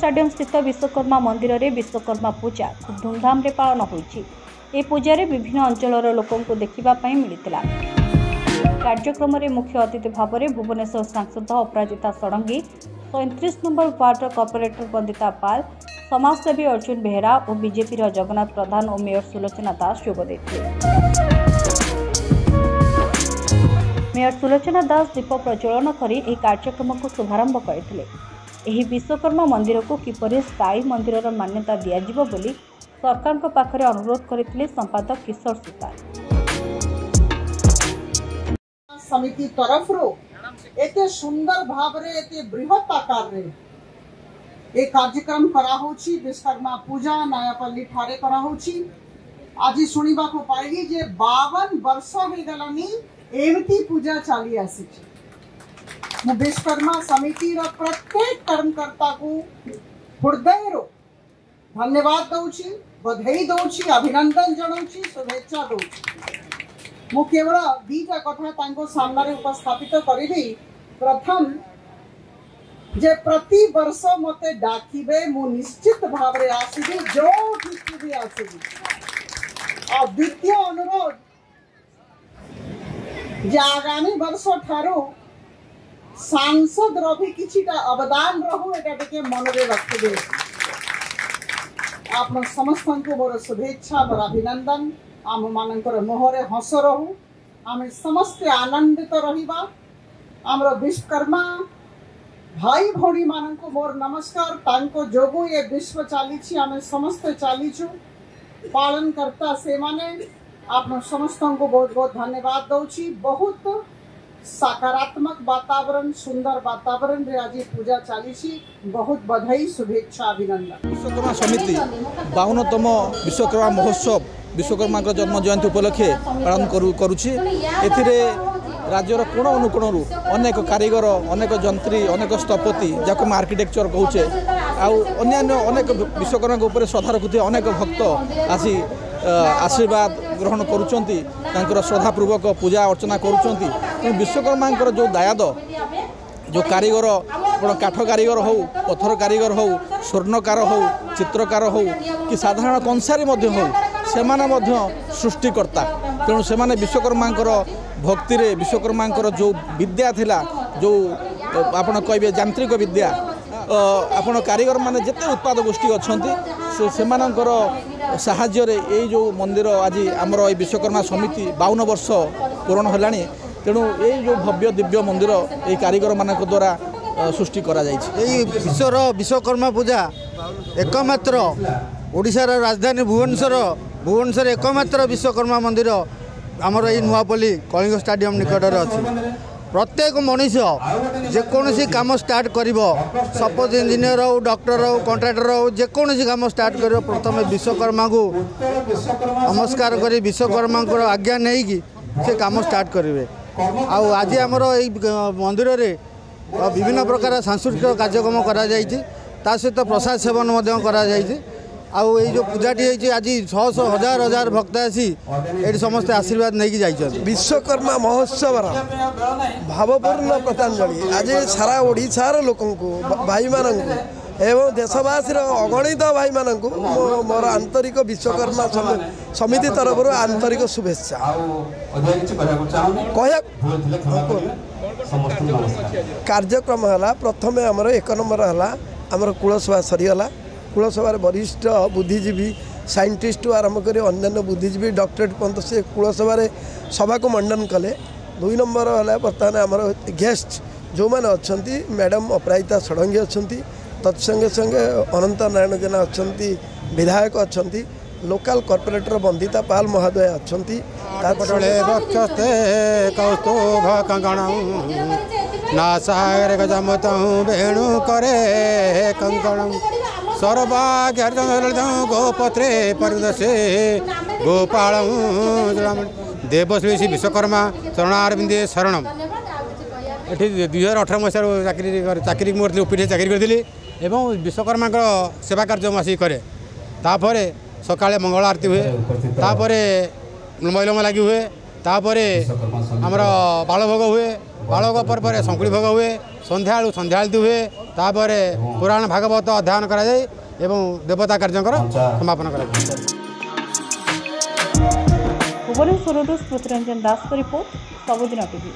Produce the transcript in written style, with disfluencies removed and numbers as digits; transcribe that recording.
Stadium स्थित विश्वकर्मा मंदिर में विश्वकर्मा पूजा खूब धूमधाम रे पालन होइछि। ए पूजा रे विभिन्न अंचलर लोकों को देखिबा पई मिलितिला। कार्यक्रम में मुख्य अतिथि भाव में भुवनेश्वर सांसद Aparajita Sarangi, 37 number ward corporator Bandita Pal, समाजसेवी अर्जुन बेहरा और बीजेपी जगन्नाथ प्रधान और मेयर सुलोचना दास जोग देथिले। मेयर सुलोचना दास दीप प्रज्वलन करी एही कार्यक्रम को शुभारंभ करथिले। एही विश्वकर्मा मंदिर को किपरि स्थायी मंदिर मान्यता दियाजिबो बोली सरकार को पाखरे अनुरोध करथिले संपादक किशोर सुतार। समिति तरफ एते सुंदर भाव रे एते बृहत आकार रे ए कार्यक्रम करा होछि। विश्वकर्मा पूजा नयापल्ली ठारे करा होछि। आज सुनिबा को पाइली जे 52 वर्ष हो गलानी एमती पूजा चली आसी। मु विश्वकर्मा समिति रो प्रत्येक कर्मकर्ता को हृदय रो धन्यवाद दउछि, बधाई दउछि, अभिनंदन जणाउछि, शुभेच्छा दउछि। मु केवल दीटा कथा तांको सामने उपस्थापित करिबी। प्रथम जे प्रति वर्ष मते डाकिबे मु निश्चित भाव रे आसीबी, जो ठीक भी आसीबी। और द्वितीय अनुरोध जे आगामी वर्ष ठारो सांसद रो भी किछिटा अवदान रहू एटा टिके मन रे रखिबे। आपण समस्त को मोर शुभेच्छा, मोर अभिनंदन। आम मानकर मोहरे हस रहू, आम समस्त आनंदित रहिबा। हमर विश्वकर्मा भाई भौणी मान को मोर नमस्कार। तांको जोगु ये विश्व चली, आम समस्त चलीचु पालन करता से माने आप समस्त को बहुत बहुत धन्यवाद दउछि। बहुत सकारात्मक वातावरण, सुंदर वातावरण रे आज पूजा चली। बहुत बधाई, शुभेच्छा, अभिनंदन। विश्वकर्मा समिति 52तम विश्वकर्मा महोत्सव विश्वकर्मा जन्म जयंती उपलक्षे पालन करुछि। एथिरे राज्यर कोण अनुकोणरू अनेक कारीगर, अनेक जंत्री, अनेक स्थपति जाको आर्किटेक्चर कहूचे अन्य अनेक विश्वकर्मा उपर श्रद्धा रखुते अनेक भक्त आसी आशीर्वाद ग्रहण करुचंती, तांकर श्रद्धापूर्वक पूजा अर्चना करुचंती। विश्वकर्मा जो दायाद, जो कारीगर, काठ कारीगर हो, पत्थर कारीगर हो, स्वर्णकार हो, चित्रकार हो कि साधारण कंसारी हो, सेमाने सृष्टिकर्ता। तेणु सेमाने विश्वकर्मा भक्ति रे विश्वकर्मा जो विद्या थिला, जो आपण कहबे यांत्रिक विद्या, आपण कारीगर माने जिते उत्पाद गोष्ठी अच्छी सेमानंकर साहाय्य रे ए जो मंदिर आज आमर ए विश्वकर्मा समिति 52 वर्ष पूर्ण होलानी। तेणु ये जो भव्य दिव्य मंदिर ए कारीगर मानक द्वारा सृष्टि करा जायछि। विश्वर विश्वकर्मा पूजा एकमात्र ओडिशार राजधानी भुवनेश्वर एकमात्र विश्वकर्मा मंदिर आमर ये नुआपल्ली कलिंग स्टाडियम निकटर अच्छी। प्रत्येक मनीष जेकोसी कम स्टार्ट कर, सपोज इंजीनियर हो, डॉक्टर हो, कॉन्ट्रैक्टर हो, जेकोसी कम स्टार्ट कर प्रथम विश्वकर्मा को नमस्कार कर विश्वकर्मा आज्ञा नहीं कि से कम स्टार्ट करेंगे। आज आमर मंदिर रे विभिन्न प्रकार सांस्कृतिक कार्यक्रम करा जायछि, ता सहित प्रसाद सेवन करा जायछि। आउ ये जो पूजाटी आज 600 हजार हजार भक्त आसी ये समस्त आशीर्वाद नहीं कि जाइछन। विश्वकर्मा महोत्सव भावपूर्ण प्रतांजलि आज सारा ओडिशार लोकों को, भाई मानक एवं देशवासी अगणित भाई मानक मोर आंतरिक विश्वकर्मा समिति तरफ आंतरिक शुभेच्छा। कार्यक्रम है प्रथम आमर 1 नंबर है आमर कुलसभा सरीगला। कुलसभा वरिष्ठ बुद्धिजीवी, साइंटिस्ट आरंभ कर अन्य बुद्धिजीवी, डॉक्टरेट पर्यंत से कुलसभा सभा को मंडन कले। 2 नंबर है बर्तमान आमर गेस्ट जो मैंने अच्छा मैडम अपराजिता षडंगी अच्छा, तत्संगे संगे अनंत नारायण जेना अच्छा, विधायक अच्छा, लोकल कॉर्पोरेटर वंदिता पाल महोदय अच्छा। वेणु करे कंकणम गोपत्रे परिदशे गोपाल देवश्री विश्वकर्मा चरणारविंदे शरणम। ये 2018 मसीह चाकरी मोर ओपीडी चाकरी करी एवं विश्वकर्मा सेवा कार्य आसिक कै तापर सकाळे मंगल आरती हुए, तापर मैलम लगी हुए, तापर आमर बालभोग हुए, बालभोग पर संकुड़ी भोग हुए, संध्या संध्या आरती हुए। तापर पुराण भागवत अध्ययन करा जाए एवं देवता कार्यकर समापन करा जाए। भुवनेश्वर स्मृतिरंजन दास रिपोर्ट सबुदिन टीवी।